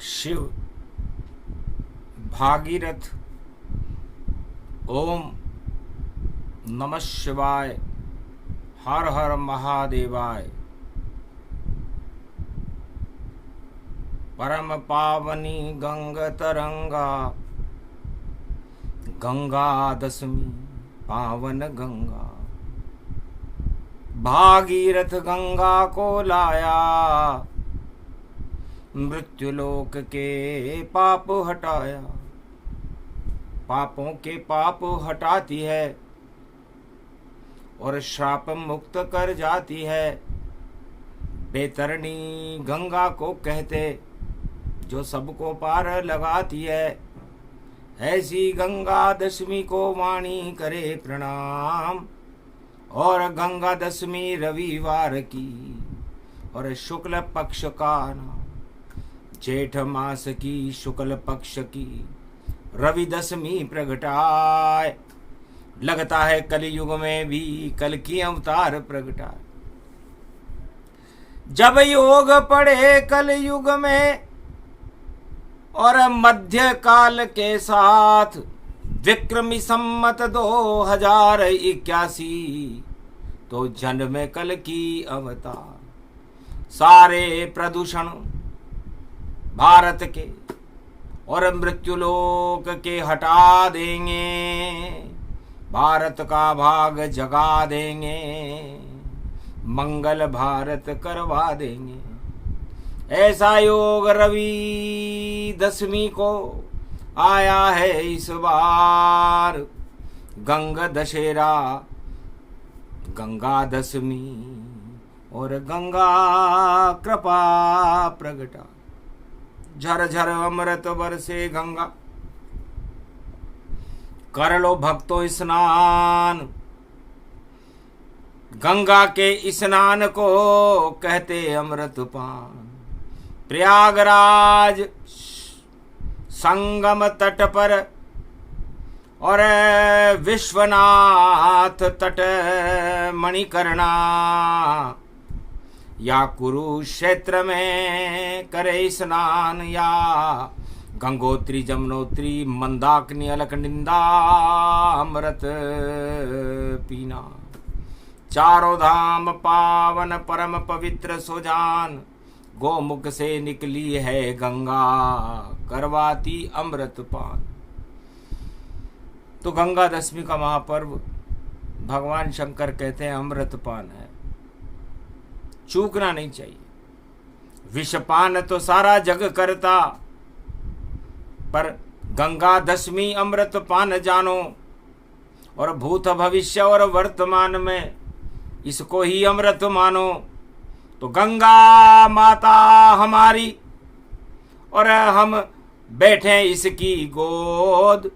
शिव भागीरथ। ओम नमः शिवाय। हर हर महादेवाय। परम पावनी गंग तरंगा, गंगा दशमी पावन गंगा। भागीरथ गंगा को लाया, मृत्युलोक के पाप हटाया। पापों के पाप हटाती है और श्राप मुक्त कर जाती है। बेतरणी गंगा को कहते, जो सबको पार लगाती है। ऐसी गंगा दशमी को वाणी करे प्रणाम। और गंगा दशमी रविवार की और शुक्ल पक्ष का नाम, जेठ मास की शुक्ल पक्ष की रवि दशमी प्रगटाए। लगता है कलयुग में भी कल की अवतार प्रगटाए। जब योग पड़े कलयुग में और मध्य काल के साथ, विक्रमी सम्मत 2081, तो जन्म कल की अवतार। सारे प्रदूषण भारत के और मृत्युलोक के हटा देंगे। भारत का भाग जगा देंगे, मंगल भारत करवा देंगे। ऐसा योग रवि दशमी को आया है इस बार। गंग दशहरा, गंगा दशमी और गंगा कृपा प्रगटा। झर झर अमृत बरसे गंगा, कर लो भक्तों स्नान। गंगा के स्नान को कहते अमृत पान। प्रयागराज संगम तट पर और विश्वनाथ तट मणिकर्णा, या कुरुक्षेत्र में करे स्नान, या गंगोत्री जमुनोत्री मंदाकिनी अलकनिंदा अमृत पीना। चारों धाम पावन परम पवित्र सुजान, गोमुख से निकली है गंगा करवाती अमृत पान। तो गंगा दशमी का महापर्व भगवान शंकर कहते हैं अमृत पान है, चूकना नहीं चाहिए। विषपान तो सारा जग करता, पर गंगा दशमी अमृत पान जानो। और भूत भविष्य और वर्तमान में इसको ही अमृत मानो। तो गंगा माता हमारी और हम बैठे इसकी गोद।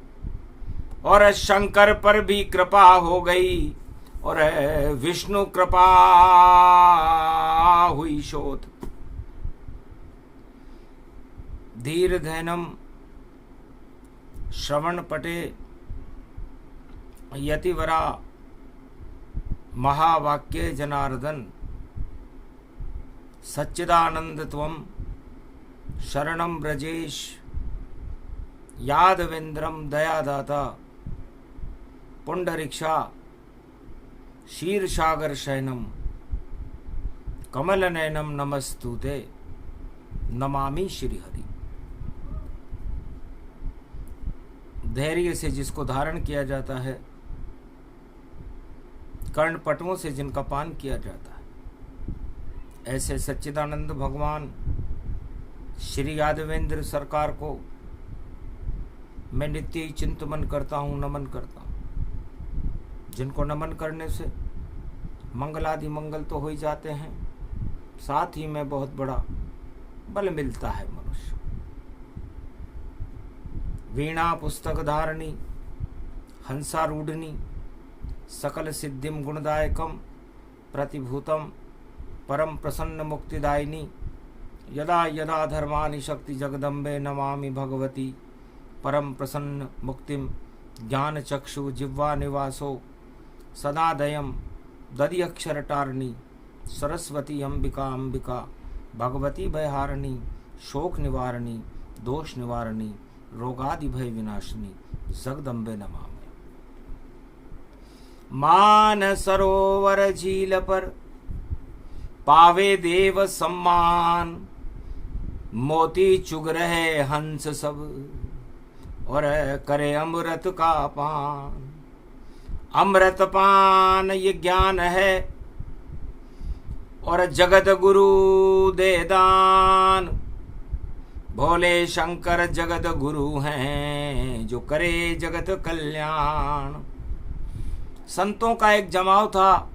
और शंकर पर भी कृपा हो गई और विष्णु कृपा हुई शोध। धीर धैनम श्रवण पटे यतिवरा महावाक्य जनार्दन। सच्चिदानंद त्वं शरणं ब्रजेश, यादवेन्द्रम दयादाता। पुंडरीक्षा क्षीरसागर शयनम, कमल नयनम नमस्तुते। नमामि श्री हरि। धैर्य से जिसको धारण किया जाता है, कर्णपटुओं से जिनका पान किया जाता है, ऐसे सच्चिदानंद भगवान श्री यादवेंद्र सरकार को मैं नित्य ही चिंतन करता हूँ, नमन करता हूँ। जिनको नमन करने से मंगलादि मंगल तो हो ही जाते हैं, साथ ही में बहुत बड़ा बल मिलता है मनुष्य। वीणा पुस्तक धारणी हंसारूढ़नी, सकल सिद्धिम गुणदायकम प्रतिभूतम परम प्रसन्न मुक्तिदायिनी। यदा यदा धर्मानि शक्ति जगदम्बे नमामि भगवती परम प्रसन्न मुक्तिम। ज्ञान चक्षु जिह्वा निवासो सदा दयम दधि अक्षरटारिणी। सरस्वती अंबिका अंबिका भगवती भयहारिणी शोक निवारणी दोष निवारणी रोगादि भय विनाशिनी जगदम्बे नमामि। मान सरोवर झील पर पावे देव सम्मान, मोती चुग रहे हंस सब और करे अमृत का पान। अमृत पान ये ज्ञान है और जगत गुरु दे दान। भोले शंकर जगत गुरु हैं जो करे जगत कल्याण। संतों का एक जमाव था,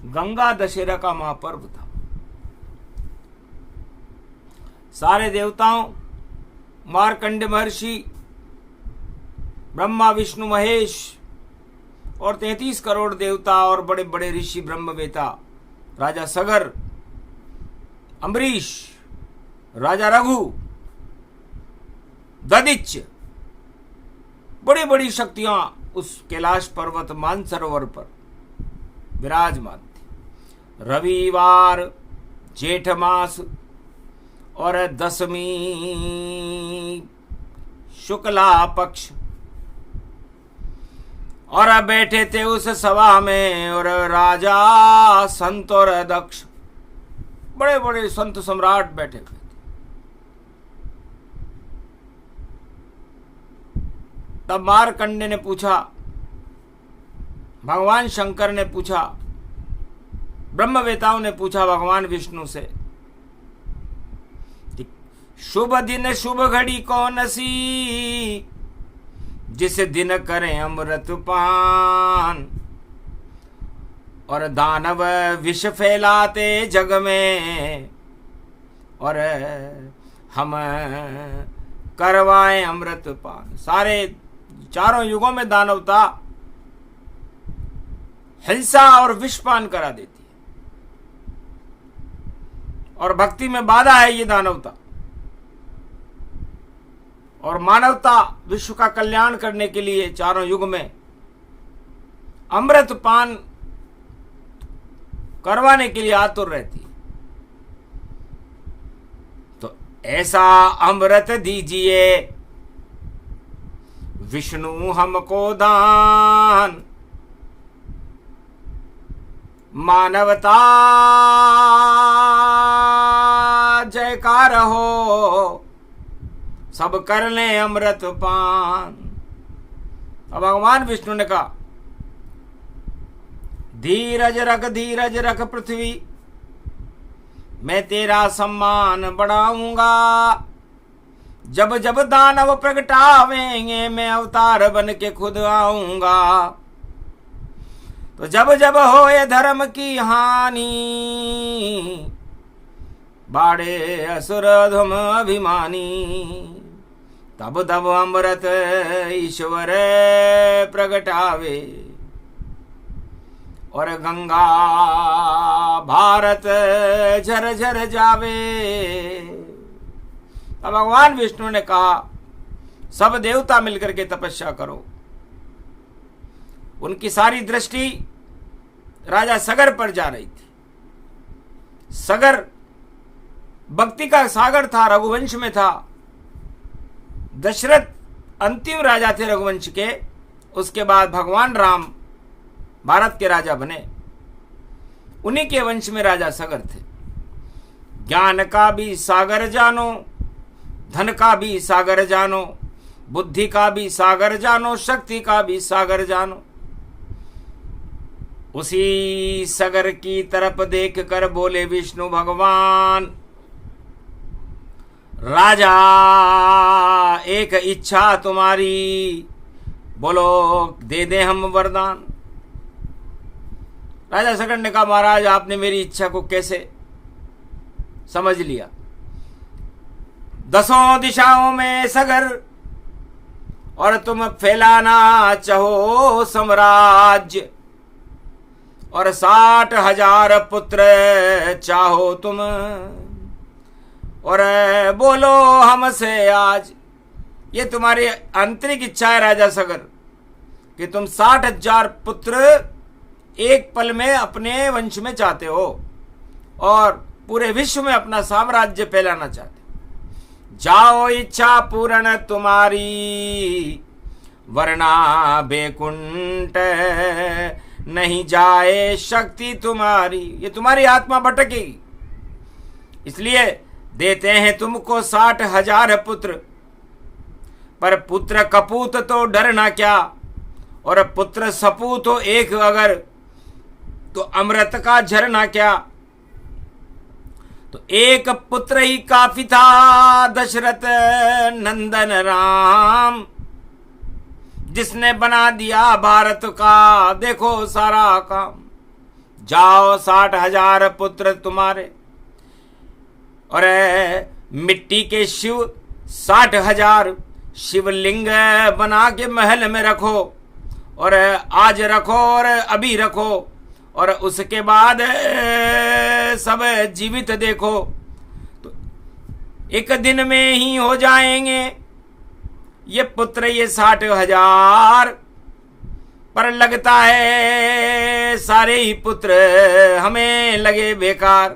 गंगा दशहरा का महापर्व था। सारे देवताओं, मार्कंड महर्षि, ब्रह्मा विष्णु महेश और 33 करोड़ देवता और बड़े बड़े ऋषि ब्रह्मवेता, राजा सगर, अम्बरीश, राजा रघु, ददिच, बड़ी बड़ी शक्तियां उस कैलाश पर्वत मानसरोवर पर विराजमान थी। रविवार, जेठ मास और 10वीं शुक्ला पक्ष, और बैठे थे उस सभा में और राजा, संत और दक्ष, बड़े बड़े संत सम्राट बैठे हुए थे। तब मार्कंडे ने पूछा, भगवान शंकर ने पूछा, ब्रह्मवेताओं ने पूछा भगवान विष्णु से, शुभ दिन शुभ घड़ी कौन सी, जिस दिन करें अमृत पान, और दानव विष फैलाते जग में, और हम करवाएं अमृत पान। सारे चारों युगों में दानवता हिंसा और विषपान करा देती है, और भक्ति में बाधा है ये दानवता। और मानवता विश्व का कल्याण करने के लिए चारों युग में अमृत पान करवाने के लिए आतुर रहती है। तो ऐसा अमृत दीजिए विष्णु हमको दान, मानवता जयकार हो, सब कर ले अमृत पान। अब भगवान विष्णु ने कहा, धीरज रख पृथ्वी, मैं तेरा सम्मान बढ़ाऊंगा। जब जब दानव प्रगटावेंगे मैं अवतार बन के खुद आऊंगा। तो जब जब होए धर्म की हानि, बाड़े असुर धुम अभिमानी, तब तब अमृत ईश्वर प्रगटावे, और गंगा भारत झर झर जावे। तब भगवान विष्णु ने कहा, सब देवता मिलकर के तपस्या करो। उनकी सारी दृष्टि राजा सगर पर जा रही थी। सगर भक्ति का सागर था, रघुवंश में था। दशरथ अंतिम राजा थे रघुवंश के, उसके बाद भगवान राम भारत के राजा बने, उन्हीं के वंश में राजा सगर थे। ज्ञान का भी सागर जानो, धन का भी सागर जानो, बुद्धि का भी सागर जानो, शक्ति का भी सागर जानो। उसी सागर की तरफ देख कर बोले विष्णु भगवान, राजा एक इच्छा तुम्हारी, बोलो दे दे हम वरदान। राजा सगर ने कहा, महाराज आपने मेरी इच्छा को कैसे समझ लिया? 10 दिशाओं में सगर, और तुम फैलाना चाहो साम्राज्य, और 60,000 पुत्र चाहो तुम, और बोलो हमसे आज। ये तुम्हारी आंतरिक इच्छा है राजा सगर, कि तुम 60,000 पुत्र एक पल में अपने वंश में चाहते हो, और पूरे विश्व में अपना साम्राज्य फैलाना चाहते हो। जाओ इच्छा पूर्ण तुम्हारी, वरना बेकुंठ नहीं जाए शक्ति तुम्हारी। ये तुम्हारी आत्मा भटकेगी, इसलिए देते हैं तुमको 60,000 पुत्र, पर पुत्र कपूत तो डरना क्या, और पुत्र सपूत हो एक अगर, तो अमृत का झरना क्या। तो एक पुत्र ही काफी था दशरथ नंदन राम, जिसने बना दिया भारत का देखो सारा काम। जाओ 60,000 पुत्र तुम्हारे, और मिट्टी के शिव 60,000 शिवलिंग बना के महल में रखो, और आज रखो और अभी रखो, और उसके बाद सब जीवित देखो, तो एक दिन में ही हो जाएंगे ये पुत्र ये 60,000। पर लगता है सारे ही पुत्र हमें लगे बेकार,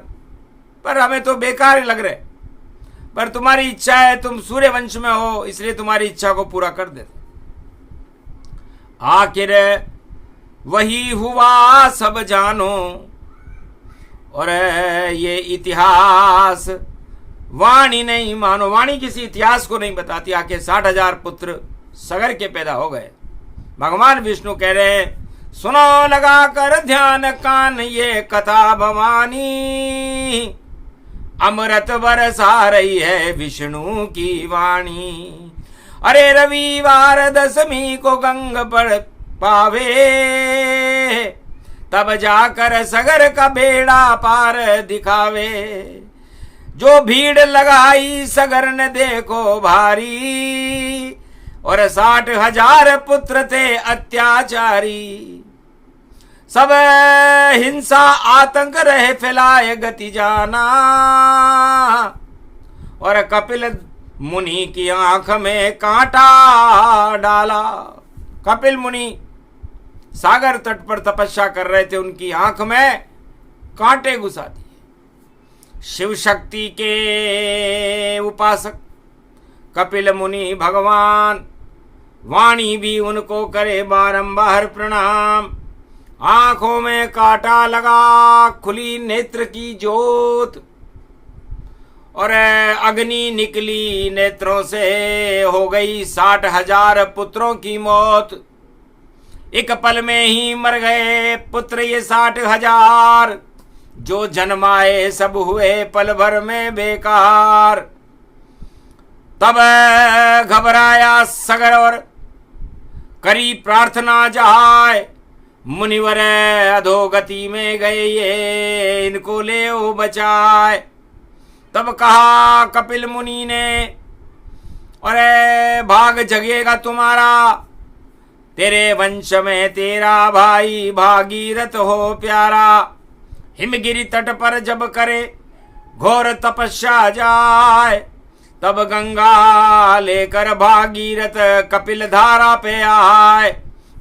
पर हमें तो बेकार ही लग रहे, पर तुम्हारी इच्छा है, तुम सूर्य वंश में हो, इसलिए तुम्हारी इच्छा को पूरा कर देते। आखिर वही हुआ सब जानो, और ये इतिहास वाणी नहीं मानो। वाणी किसी इतिहास को नहीं बताती। आखिर 60,000 पुत्र सगर के पैदा हो गए। भगवान विष्णु कह रहे हैं, सुनो लगा कर ध्यान कान ये कथा भवानी, अमृत बरसा रही है विष्णु की वाणी। अरे रविवार दशमी को गंग पर पावे, तब जाकर सगर का बेड़ा पार दिखावे। जो भीड़ लगाई सगर ने देखो भारी, और 60,000 पुत्र थे अत्याचारी। सब हिंसा आतंक रहे फैलाए गति जाना, और कपिल मुनि की आंख में कांटा डाला। कपिल मुनि सागर तट पर तपस्या कर रहे थे, उनकी आंख में कांटे घुसा दिए। शिव शक्ति के उपासक कपिल मुनि भगवान, वाणी भी उनको करे बारंबार प्रणाम। आंखों में कांटा लगा, खुली नेत्र की ज्योत, और अग्नि निकली नेत्रों से, हो गई 60,000 पुत्रों की मौत। एक पल में ही मर गए पुत्र ये 60,000, जो जन्माए सब हुए पल भर में बेकार। तब घबराया सगर और करी प्रार्थना जाए, मुनिवर अधोगति में गए ये, इनको ले ओ बचाए। तब कहा कपिल मुनि ने, अरे भाग जगेगा तुम्हारा, तेरे वंश में तेरा भाई भागीरथ हो प्यारा। हिमगिरी तट पर जब करे घोर तपस्या जाए, तब गंगा लेकर भागीरथ कपिल धारा पे आए।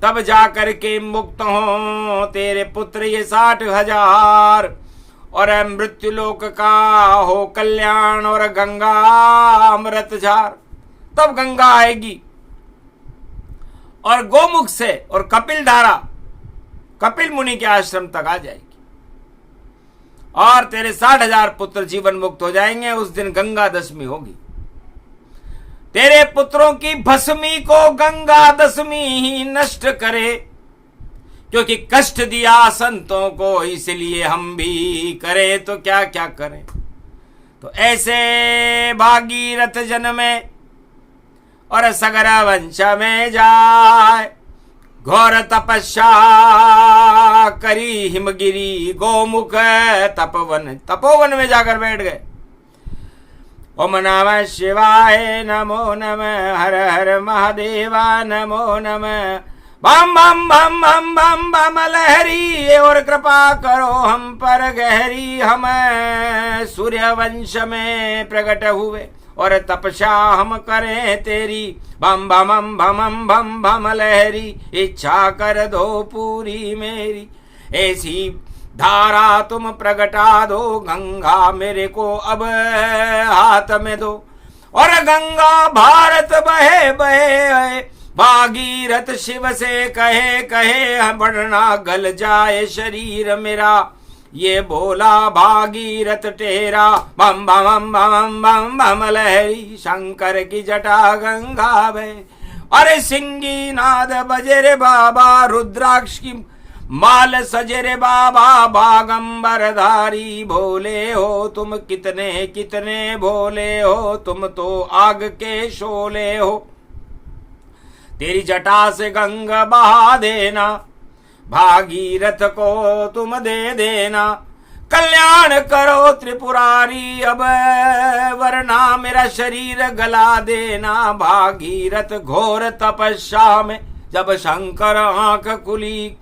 तब जाकर के मुक्त हो तेरे पुत्र ये 60,000, और मृत्युलोक का हो कल्याण, और गंगा अमृत झार। तब गंगा आएगी और गोमुख से और कपिल धारा कपिल मुनि के आश्रम तक आ जाएगी, और तेरे 60,000 पुत्र जीवन मुक्त हो जाएंगे। उस दिन गंगा दशमी होगी। तेरे पुत्रों की भस्मी को गंगा दशमी ही नष्ट करे, क्योंकि कष्ट दिया संतों को, इसलिए हम भी करें तो क्या क्या करें। तो ऐसे भागीरथ जन्मे और सगर वंश में जाए, घोर तपस्या करी हिमगिरी गोमुख तपोवन में जाकर बैठ गए। ओम नमः शिवाय, नमो नमः, हर हर महादेवा, नमो नमः। बम बम बम बम बम बम लहरी, और कृपा करो हम पर गहरी। हम सूर्य वंश में प्रकट हुए और तपस्या हम करें तेरी। बम बम बम बम बम लहरी, इच्छा कर दो पूरी मेरी। ऐसी धारा तुम प्रगटा दो, गंगा मेरे को अब हाथ में दो। और गंगा भारत बहे बहे, भागीरथ शिव से कहे कहे बढ़ना गल जाए शरीर मेरा, ये बोला भागीरथ टेरा, बम बम बम बम बम लहरी शंकर की जटा गंगा बहे। अरे सिंगी नाद बजे रे बाबा, रुद्राक्ष की माल सजे रे बाबा, बागंबर धारी भोले हो तुम, कितने कितने भोले हो तुम तो आग के शोले हो। तेरी जटा से गंगा बहा देना, भागीरथ को तुम दे देना, कल्याण करो त्रिपुरारी, अब वरना मेरा शरीर गला देना। भागीरथ घोर तपस्या में जब शंकर आंख खुली,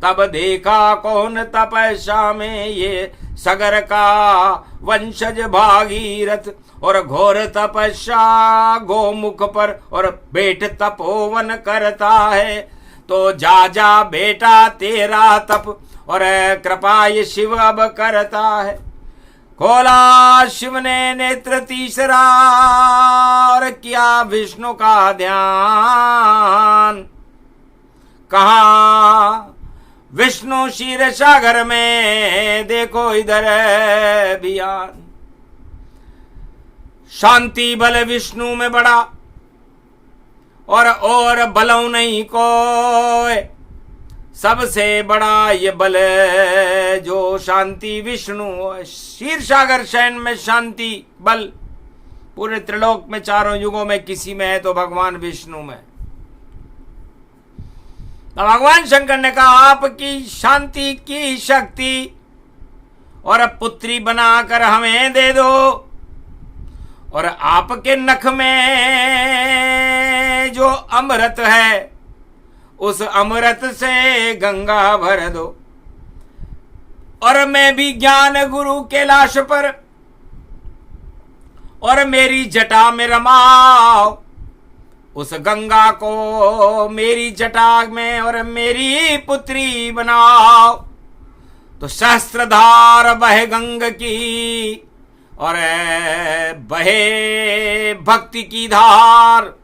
तब देखा कौन तपस्या में ये सगर का वंशज भागीरथ, और घोर तपस्या गोमुख पर और बेट तपोवन करता है। तो जा जा बेटा तेरा तप, और कृपा ये शिव अब करता है। खोला शिव ने नेत्र तीसरा, और किया विष्णु का ध्यान। कहा विष्णु क्षीर सागर में, देखो इधर बियान। शांति बल विष्णु में बड़ा, और बलों नहीं कोई, सबसे बड़ा ये बल जो शांति विष्णु। क्षीर सागर शयन में शांति बल पूरे त्रिलोक में चारों युगों में किसी में है तो भगवान विष्णु में। तो भगवान शंकर ने कहा आपकी शांति की शक्ति और पुत्री बनाकर हमें दे दो, और आपके नख में जो अमृत है उस अमृत से गंगा भर दो, और मैं भी ज्ञान गुरु के लाश पर, और मेरी जटा में रमाओ उस गंगा को मेरी जटा में, और मेरी पुत्री बनाओ। तो सहस्त्रधार बहे गंग की, और बहे भक्ति की धार,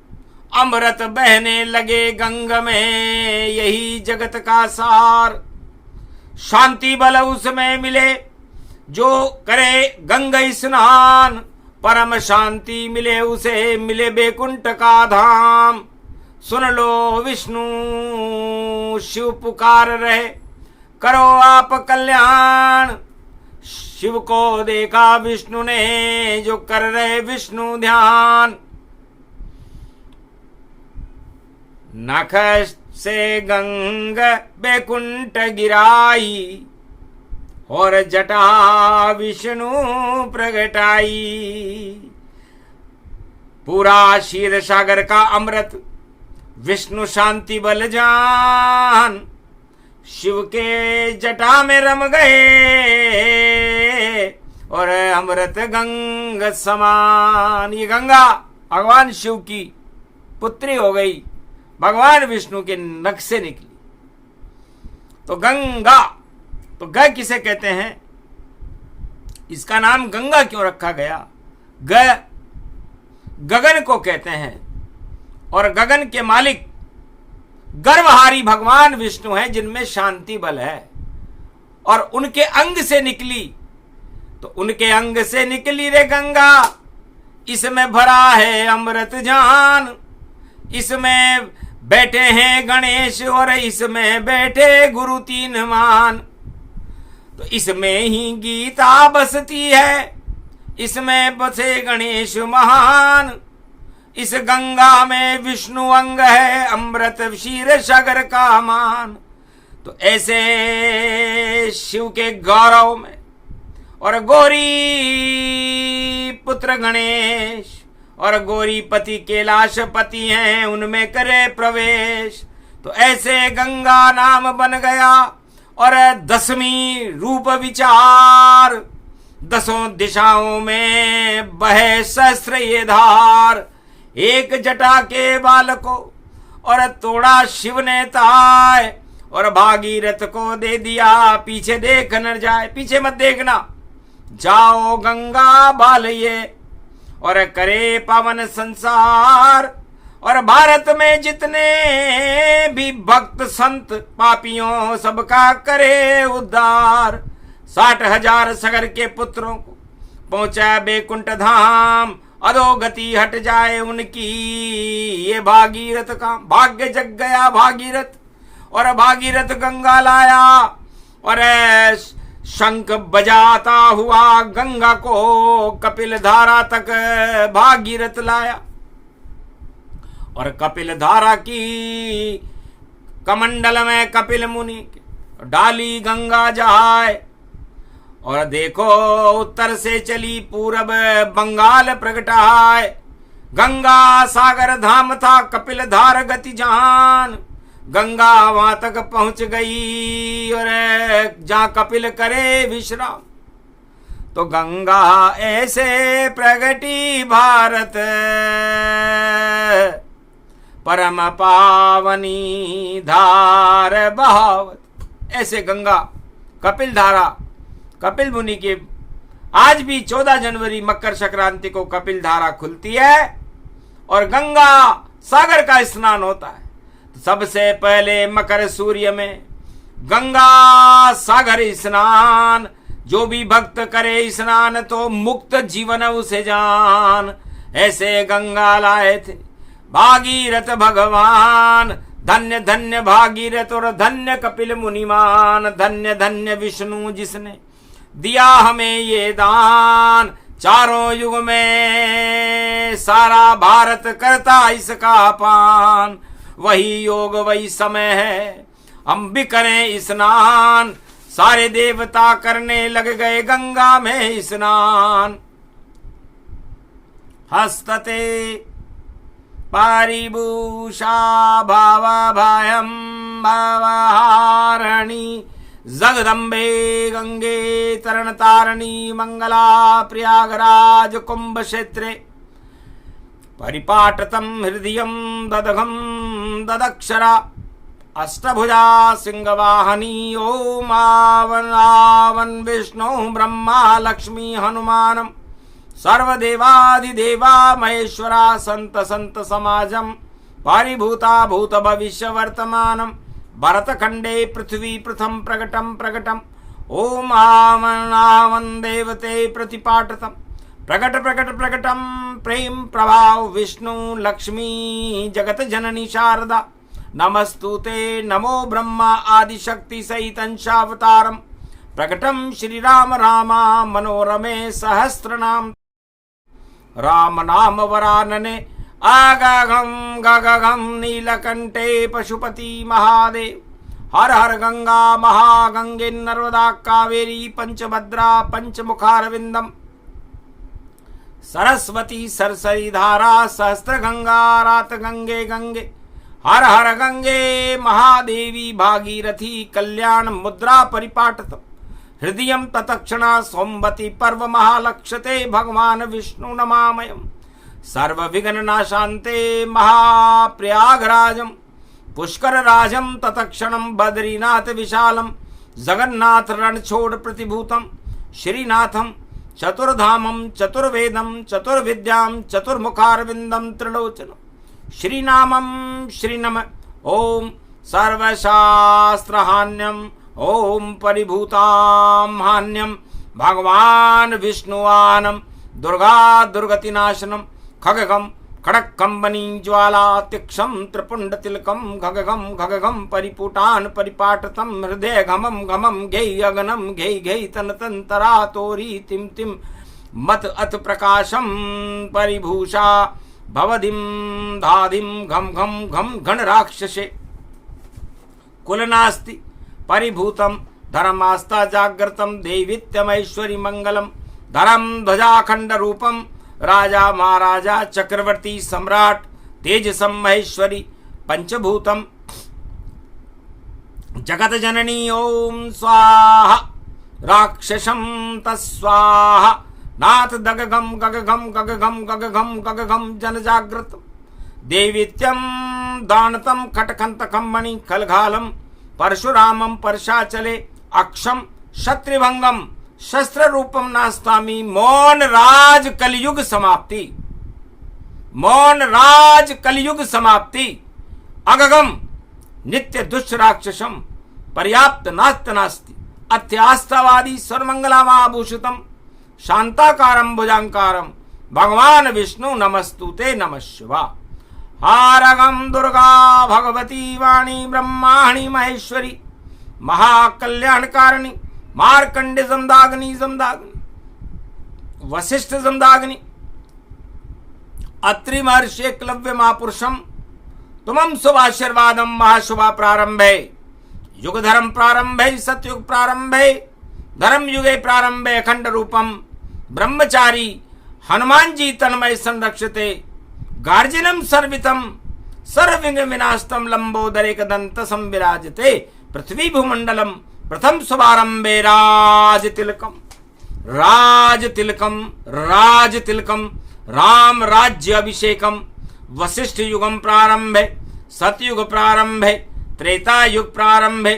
अमृत बहने लगे गंग में, यही जगत का सार। शांति बल उसमें मिले जो करे गंग स्नान, परम शांति मिले उसे, मिले बैकुंठ का धाम। सुन लो विष्णु शिव पुकार रहे, करो आप कल्याण। शिव को देखा विष्णु ने जो कर रहे विष्णु ध्यान। नख से गंग बैकुंठ गिराई, और जटा विष्णु प्रगटाई। पूरा क्षीर सागर का अमृत विष्णु शांति बल जान, शिव के जटा में रम गए, और अमृत गंग समान। ये गंगा भगवान शिव की पुत्री हो गई, भगवान विष्णु के नख से निकली। तो गंगा, तो ग किसे कहते हैं, इसका नाम गंगा क्यों रखा गया? गगन को कहते हैं, और गगन के मालिक गर्वहारी भगवान विष्णु हैं जिनमें शांति बल है, और उनके अंग से निकली। तो उनके अंग से निकली रे गंगा, इसमें भरा है अमृत जान। इसमें बैठे हैं गणेश, और इसमें बैठे गुरु तीन मान। तो इसमें ही गीता बसती है, इसमें बसे गणेश महान। इस गंगा में विष्णु अंग है, अमृत क्षीर सागर का मान। तो ऐसे शिव के गौरव में, और गौरी पुत्र गणेश, और गौरी पति कैलाश पति हैं, उनमें करे प्रवेश। तो ऐसे गंगा नाम बन गया, और 10वीं रूप विचार। 10 दिशाओं में बहे सहस्त्र ये धार। एक जटा के बाल को और तोड़ा शिव ने ताय, और भागीरथ को दे दिया। पीछे देख न जाए, पीछे मत देखना, जाओ गंगा बाल ये, और करे पावन संसार। और भारत में जितने भी भक्त संत पापियों सबका करे उद्धार। 60,000 सगर के पुत्रों को पहुंचा बैकुंठ धाम, अधोगति हट जाए उनकी। ये भागीरथ का भाग्य जग गया भागीरथ। और भागीरथ गंगा लाया और शंख बजाता हुआ गंगा को कपिल धारा तक भागीरथ लाया। और कपिल धारा की कमंडल में कपिल मुनि डाली गंगा जहाए। और देखो उत्तर से चली पूरब बंगाल प्रगटाए। गंगा सागर धाम था कपिल धार गति जहान। गंगा वहां तक पहुंच गई और जहां कपिल करे विश्राम। तो गंगा ऐसे प्रगटी भारत परम पावनी धार बहावत। ऐसे गंगा कपिल धारा कपिल मुनि के आज भी 14 जनवरी मकर संक्रांति को कपिल धारा खुलती है और गंगा सागर का स्नान होता है। सबसे पहले मकर सूर्य में गंगा सागर स्नान। जो भी भक्त करे स्नान तो मुक्त जीवन उसे जान। ऐसे गंगा लाए थे भागीरथ भगवान। धन्य धन्य भागीरथ और धन्य कपिल मुनिमान। धन्य धन्य विष्णु जिसने दिया हमें ये दान। चारों युग में सारा भारत करता इसका पान। वही योग वही समय है हम भी करें स्नान। सारे देवता करने लग गए गंगा में स्नान। हस्तते पारिभूषा भावाभायम भावहारिणी जगदम्बे गंगे तरण तारिणी मंगला प्रयागराज कुंभ क्षेत्रे परिपाटतम हृदयम ददघम ददक्षरा अष्टभुजा सिंहवाहनी ओम आवन विष्णु ब्रह्मा लक्ष्मी हनुमानम सर्वदेवाधिदेवा महेश्वरा संत संत समाजम पारिभूता भूत भविष्य वर्तमानम भरतखंडे पृथ्वी प्रथम प्रकटम प्रकटम ओम आवन देवते प्रतिपाटतम प्रकट प्रकट प्रकटम प्रेम प्रभाव विष्णु लक्ष्मी जगत जननी शारदा नमस्तुते नमो ब्रह्मा आदिशक्ति सहित अंशावतारम प्रकटम श्री राम रामा मनोरमे सहस्रनाम राम नाम वरानने आगाघम गगघम नीलकंठे पशुपति महादेव हर हर गंगा महागंगे नर्मदा कावेरी पंचभद्रा पंचमुखारविंदम सरस्वती सरसरी धारा सहस्त्र गंगा रात गंगे गंगे हर हर गंगे महादेवी भागीरथी कल्याण मुद्रा परिपाटत हृदयम तत्क्षणा सोमवती पर्व महालक्षते भगवान विष्णु नमामयम् सर्व विघ्न नाशान्ते महाप्रयागराजम पुष्कर राजम तत्क्षणम बद्रीनाथ विशालम जगन्नाथ रणछोड़ प्रतिभूतम श्रीनाथम चतुर्धामम चतुर्वेदम चतुर्विद्याम चतुर्मुखारविंदम त्रिलोचनम श्रीनामम श्रीनम ओम सर्वशास्त्रहान्यम ओम परिभूताम हान्यम भगवान विष्णुवानम दुर्गा दुर्गतिनाशनम खगगम खड़क कंबनी ज्वाला तिक्षम त्रिपुंड तिलकम खगगम खगगम परिपुटान परिपाटतम हृदय घमम घमम घेय अगनम घेय घेय तन तंतरा तोरी तिम तिम मत अत प्रकाशम परिभूषा भवदिम धादिम घम घम घम घन राक्षसे कुलनास्ति परिभूतम धर्मास्ता जागृतम देवीत्यमैश्वरी मंगलम धर्म ध्वजाखंड रूपम राजा महाराजा चक्रवर्ती सम्राट तेजसम महेश्वरी पंचभूतम जगत जननी ओम स्वाहा राक्षसम तस्वाहा नाथ दगगम गगगम गगगम गगगम गगगम जन जागृतम देवीत्यम दानतम खटखंतकम मणि खलघालम परशुरामम परशाचले अक्षम क्षत्रिभंगम शस्त्र रूपम नास्तामी, मौन राज कलयुग समाप्ति, मौन राज कलयुग समाप्ति, अगगम नित्य दुष्ट राक्षसम पर्याप्त नास्त नास्ति, अत्यास्तवादी सर्वमंगलामाभूषितम शांताकारम भुजांकारम भगवान विष्णु नमस्तुते नमः शिवा। हारगम दुर्गा भगवती वाणी ब्रह्माणी महेश्वरी महाकल्याणकारिणी मार्कंडे जमदाग्नि जमदाग्नि वशिष्ठ जमदाग्नि अत्रि महर्षि एकलव्य महापुरुषम तुमं शुभाशीर्वादम महाशुभा प्रारंभे युग धर्म प्रारंभे सतयुग प्रारंभे धर्म युगे प्रारंभे अखंड रूपम ब्रह्मचारी हनुमान जी तन्मय संरक्षते गार्जिनम सर्वितम सर्वविघ्न विनाशतम लंबोदरेक दंत संविराजते पृथ्वी भूमंडलम प्रथम शुभारंभे राज तिलकम राम राज्य अभिषेकम वशिष्ठ युगम प्रारंभे सतयुग प्रारंभे त्रेता युग प्रारंभे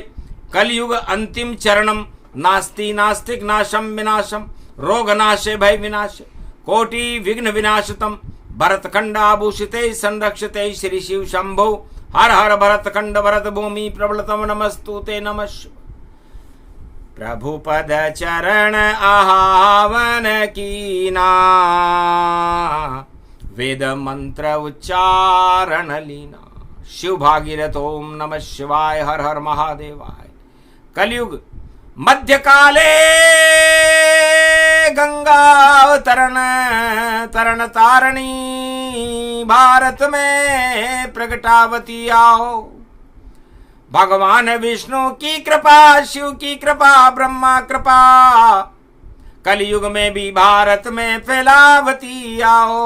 कलयुग अंतिम चरणम नास्ति नास्तिक नाशम विनाशम रोग नाशे भय विनाश कोटि विघ्न विनाशतम भरतखंड आभूषिते संरक्षते श्री शिव शंभो हर हर भरतखंड भरत भूमि प्रबलतम नमस्तुते नमः शिवाय। प्रभु पद चरण आहावन कीना वेद मंत्र उच्चारण लीना शिव भागीरथ ओम नमः शिवाय हर हर महादेवाय। कलयुग मध्यकाले गंगावतरण तरण तारणी भारत में प्रगटावती आओ। भगवान विष्णु की कृपा शिव की कृपा ब्रह्मा कृपा कलयुग में भी भारत में फैलावती आओ।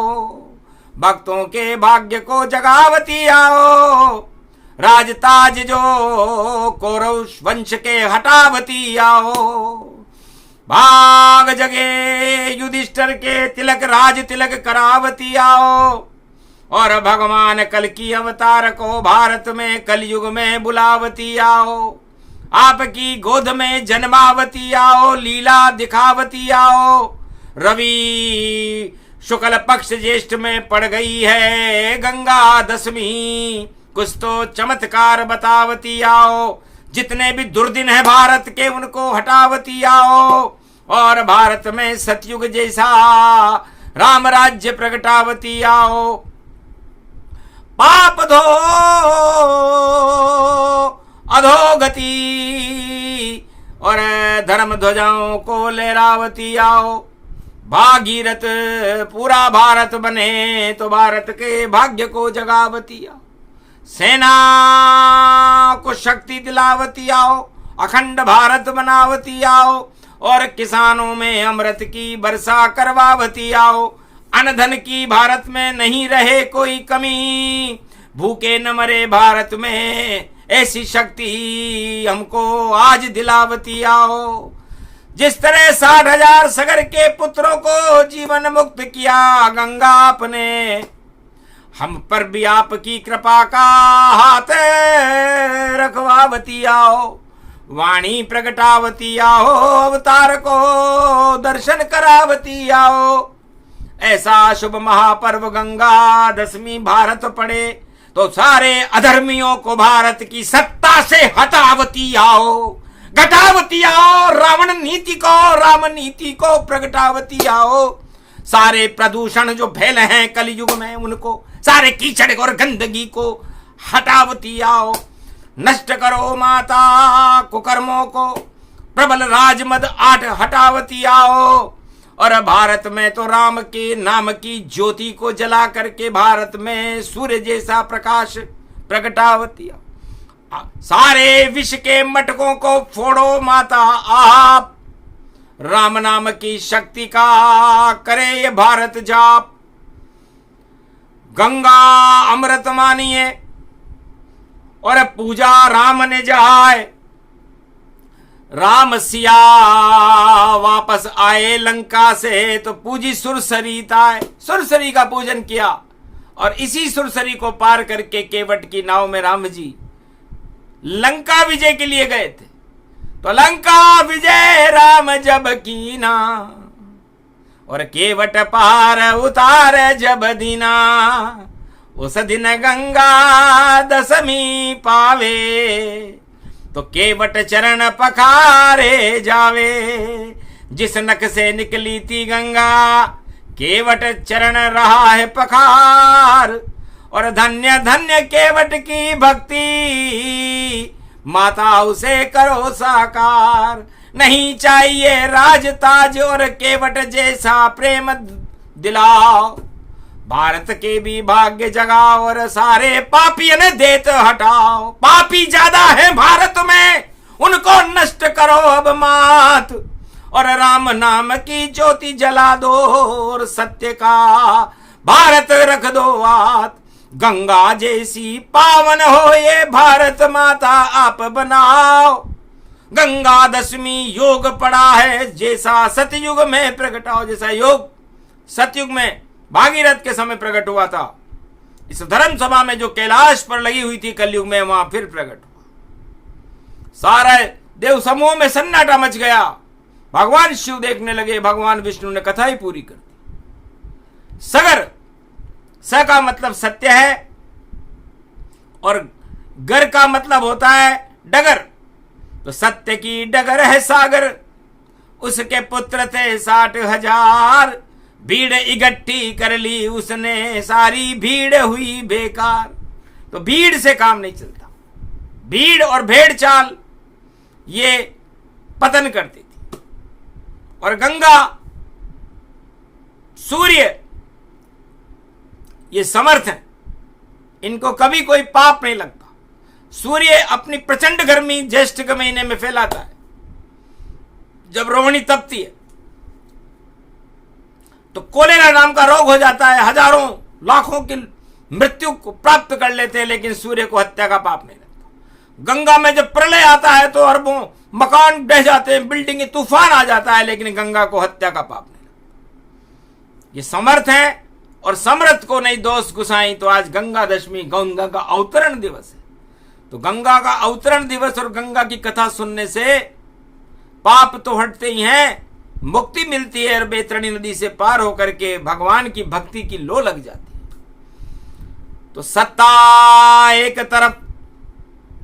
भक्तों के भाग्य को जगावती आओ। राजताज जो कौरव वंश के हटावती आओ। भाग जगे युधिष्ठिर के तिलक राज तिलक करावती आओ। और भगवान कल की अवतार को भारत में कलयुग में बुलावती आओ। आपकी गोद में जन्मावती आओ लीला दिखावती आओ। रवि शुक्ल पक्ष ज्येष्ठ में पड़ गई है गंगा दशमी कुछ तो चमत्कार बतावती आओ। जितने भी दुर्दिन है भारत के उनको हटावती आओ। और भारत में सतयुग जैसा राम राज्य प्रगटावती आओ। पाप धो अधोगति और धर्म ध्वजाओं को लहरावती आओ। भागीरथ पूरा भारत बने तो भारत के भाग्य को जगावती आओ। सेना को शक्ति दिलावती आओ। अखंड भारत बनावती आओ। और किसानों में अमृत की वर्षा करवावती आओ। अन्न धन की भारत में नहीं रहे कोई कमी। भूखे न मरे भारत में ऐसी शक्ति हमको आज दिलावती आओ। जिस तरह 60,000 सगर के पुत्रों को जीवन मुक्त किया गंगा आपने हम पर भी आपकी कृपा का हाथ रखवावती आओ। वाणी प्रगटावती आओ। अवतार को दर्शन करावती आओ। ऐसा शुभ महापर्व गंगा दशमी भारत पड़े तो सारे अधर्मियों को भारत की सत्ता से हटावती आओ घटावती आओ। रावण नीति को राम नीति को प्रगटावती आओ। सारे प्रदूषण जो फैले हैं कलयुग में उनको सारे कीचड़ और गंदगी को हटावती आओ। नष्ट करो माता कुकर्मों को प्रबल राजमद आठ हटावती आओ। और भारत में तो राम के नाम की ज्योति को जला करके भारत में सूर्य जैसा प्रकाश प्रगटावती आओ। सारे विश्व के मटकों को फोड़ो माता आप। राम नाम की शक्ति का करे ये भारत जाप। गंगा अमृत मानिए और पूजा राम ने जाए। राम सिया वापस आए लंका से तो पूजी सुरसरिता है। सुरसरी का पूजन किया और इसी सुरसरी को पार करके केवट की नाव में राम जी लंका विजय के लिए गए थे। तो लंका विजय राम जब कीना, और केवट पार उतार जब दीना, उस दिन गंगा दशमी पावे, तो केवट चरण पखारे जावे। जिस नक से निकली थी गंगा, केवट चरण रहा है पखार, और धन्य धन्य केवट की भक्ति, माता उसे करो साकार। नहीं चाहिए राज ताज और केवट जैसा प्रेम दिलाओ, भारत के भी भाग्य जगाओ और सारे पापियन देत हटाओ। पापी ज्यादा है भारत में, उनको नष्ट करो अब मात, और राम नाम की ज्योति जला दो, और सत्य का भारत रख दो हाथ। गंगा जैसी पावन हो ये भारत माता आप बनाओ, गंगा दशमी योग पड़ा है जैसा सतयुग में प्रगटाओ। जैसा योग सतयुग में भागीरथ के समय प्रकट हुआ था, इस धर्म सभा में जो कैलाश पर लगी हुई थी कलयुग में, वहां फिर प्रकट हुआ। सारा देव समूह में सन्नाटा मच गया, भगवान शिव देखने लगे, भगवान विष्णु ने कथा ही पूरी कर दी। सगर, स का मतलब सत्य है, और गर का मतलब होता है डगर, तो सत्य की डगर है सागर। उसके पुत्र थे 60,000, भीड़ इकट्ठी कर ली उसने, सारी भीड़ हुई बेकार। तो भीड़ से काम नहीं चलता, भीड़ और भेड़ चाल ये पतन करती थी। और गंगा, सूर्य ये समर्थ है, इनको कभी कोई पाप नहीं लगता। सूर्य अपनी प्रचंड गर्मी ज्येष्ठ के महीने में फैलाता है, जब रोहिणी तपती है तो कोलेरा नाम का रोग हो जाता है, हजारों लाखों की मृत्यु को प्राप्त कर लेते हैं, लेकिन सूर्य को हत्या का पाप नहीं लगता। गंगा में जब प्रलय आता है तो अरबों मकान ढह जाते हैं, बिल्डिंग तूफान आ जाता है, लेकिन गंगा को हत्या का पाप नहीं लगता। ये समर्थ है, और समर्थ को नहीं दोष गुसाई। तो आज गंगा दशमी, गंगा का अवतरण दिवस है। तो गंगा का अवतरण दिवस और गंगा की कथा सुनने से पाप तो हटते ही हैं, मुक्ति मिलती है, और बैतरणी नदी से पार होकर के भगवान की भक्ति की लो लग जाती है। तो सत्ता एक तरफ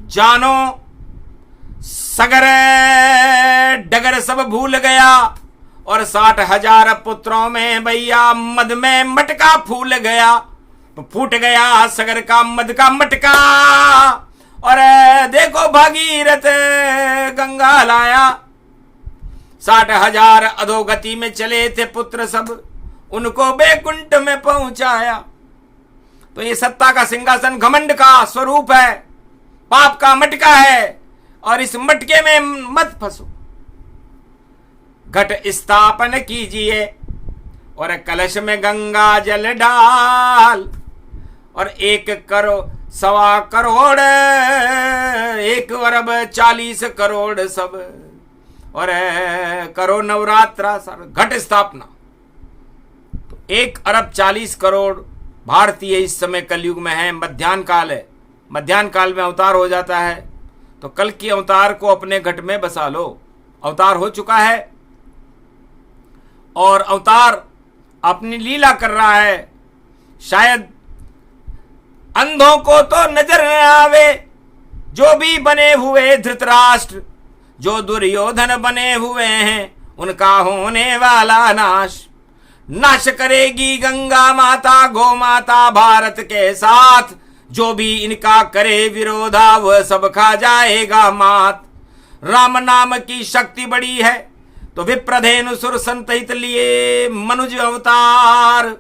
जानो, सगर डगर सब भूल गया, और 60,000 पुत्रों में भैया मद में मटका फूल गया। तो फूट गया सगर का मद का मटका, और देखो भागीरथ गंगा लाया। 60,000 अधोगति में चले थे पुत्र सब, उनको बैकुंठ में पहुंचाया। तो ये सत्ता का सिंहासन घमंड का स्वरूप है, पाप का मटका है, और इस मटके में मत फंसो। घट स्थापन कीजिए, और कलश में गंगा जल डाल, और 1 करोड़ 1.25 करोड़ 1 अरब 40 करोड़ सब, और करो नवरात्रा सर घट स्थापना। तो 1 अरब 40 करोड़ भारतीय इस समय कलयुग में है, मध्यान्ह काल है, मध्यान्ह काल में अवतार हो जाता है। तो कल की अवतार को अपने घट में बसा लो। अवतार हो चुका है, और अवतार अपनी लीला कर रहा है। शायद अंधों को तो नजर न आवे, जो भी बने हुए धृतराष्ट्र, जो दुर्योधन बने हुए हैं, उनका होने वाला नाश। नाश करेगी गंगा माता, गौ माता भारत के साथ, जो भी इनका करे विरोधा वह सब खा जाएगा मात। राम नाम की शक्ति बड़ी है, तो विप्रधेनु सुर संतहित लिए मनुज अवतार,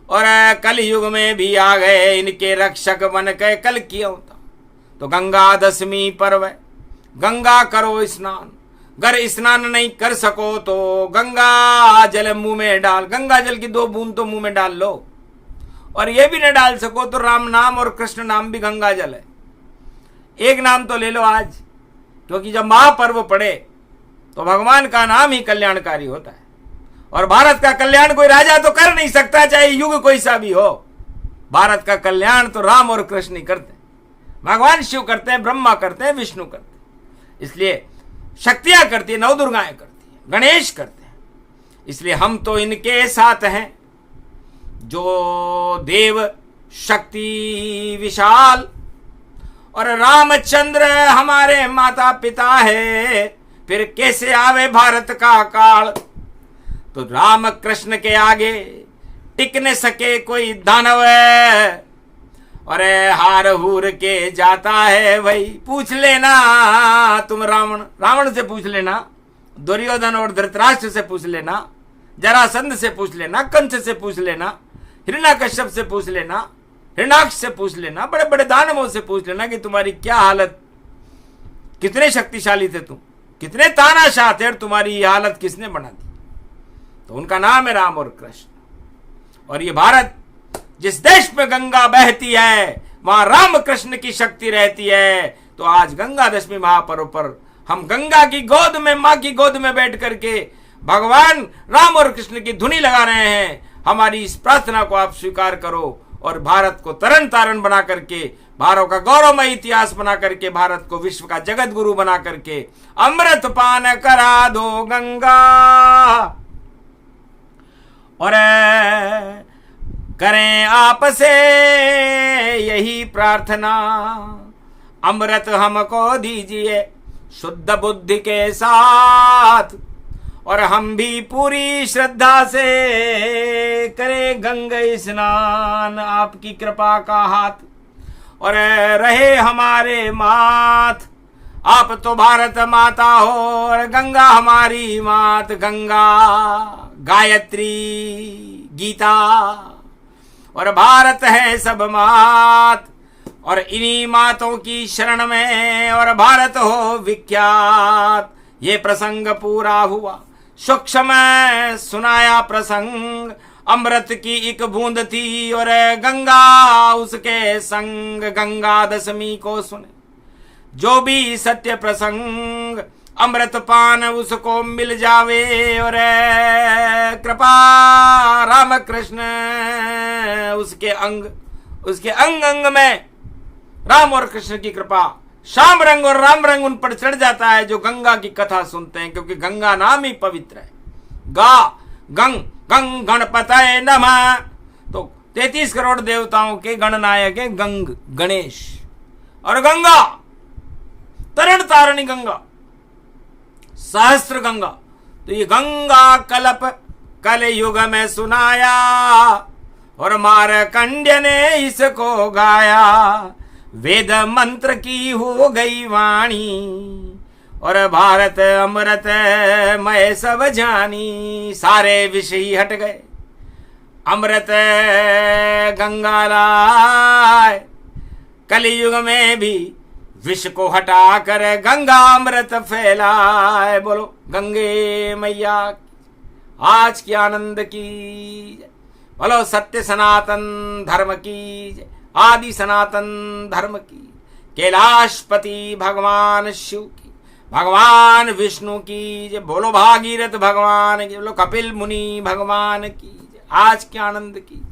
और कलयुग में भी आ गए इनके रक्षक बन के कल की अवतार। तो गंगा दशमी पर्व, गंगा करो स्नान। अगर स्नान नहीं कर सको तो गंगा जल मुंह में डाल, गंगा जल की 2 बूंद तो मुंह में डाल लो। और ये भी न डाल सको तो राम नाम और कृष्ण नाम भी गंगा जल है, एक नाम तो ले लो आज, क्योंकि जब महापर्व पड़े तो भगवान का नाम ही कल्याणकारी होता है। और भारत का कल्याण कोई राजा तो कर नहीं सकता, चाहे युग कोई सा भी हो। भारत का कल्याण तो राम और कृष्ण ही करते हैं, भगवान शिव करते हैं, ब्रह्मा करते हैं, विष्णु करते हैं। इसलिए शक्तियां करती है, 9 दुर्गाएं करती है। गणेश करते हैं। इसलिए हम तो इनके साथ हैं जो देव शक्ति विशाल, और रामचंद्र हमारे माता पिता है, फिर कैसे आवे भारत का काल। तो राम कृष्ण के आगे टिक न सके कोई दानव, और हार हूर के जाता है भाई। पूछ लेना तुम रावण से पूछ लेना, दुर्योधन और धृतराष्ट्र से पूछ लेना, जरासंध से पूछ लेना, कंस से पूछ लेना, हिरण्यकश्यप से पूछ लेना, हिरण्याक्ष से पूछ लेना, बड़े बड़े दानवों से पूछ लेना कि तुम्हारी क्या हालत, कितने शक्तिशाली थे तुम, कितने तानाशाह थे, और तुम्हारी ये हालत किसने बना दी। तो उनका नाम है राम और कृष्ण। और ये भारत जिस देश में गंगा बहती है वहां राम कृष्ण की शक्ति रहती है। तो आज गंगा दशमी महापर्व पर हम गंगा की गोद में, मां की गोद में बैठ करके भगवान राम और कृष्ण की धुनी लगा रहे हैं। हमारी इस प्रार्थना को आप स्वीकार करो और भारत को तरन तारण बना करके, भारत का गौरवमय इतिहास बना करके, भारत को विश्व का जगत गुरु बना करके अमृत पान करा दो गंगा, और करें आपसे यही प्रार्थना, अमृत हमको दीजिए शुद्ध बुद्धि के साथ, और हम भी पूरी श्रद्धा से करें गंगा स्नान आपकी कृपा का हाथ, और रहे हमारे मात। आप तो भारत माता हो और गंगा हमारी मात, गंगा गायत्री गीता और भारत है सब मात, और इन्हीं मातों की शरण में और भारत हो विख्यात। ये प्रसंग पूरा हुआ, सूक्ष्म सुनाया प्रसंग, अमृत की एक बूंद थी और गंगा उसके संग। गंगा दशमी को सुने जो भी सत्य प्रसंग, अमृत पान उसको मिल जावे, और कृपा राम कृष्ण उसके अंग अंग में राम और कृष्ण की कृपा, श्याम रंग और राम रंग उन पर चढ़ जाता है जो गंगा की कथा सुनते हैं, क्योंकि गंगा नाम ही पवित्र है। गंग गणपतये नमः। तो 33 करोड़ देवताओं के गणनायक है गंग गणेश, और गंगा तरण तारणी गंगा, सहस्त्र गंगा। तो ये गंगा कलप कल युग में सुनाया, और मारकंड्य ने इसको गाया। वेद मंत्र की हो गई वाणी, और भारत अमृत मैं सब जानी। सारे विषय हट गए, अमृत गंगा लाए। कलयुग में भी विष को हटा कर गंगा अमृत फैलाए। बोलो गंगे मैया आज की आनंद की, बोलो सत्य सनातन धर्म की, आदि सनातन धर्म की, कैलाशपति भगवान शिव की, भगवान विष्णु की, बोलो भागीरथ भगवान की, बोलो कपिल मुनि भगवान की, आज के आनंद की।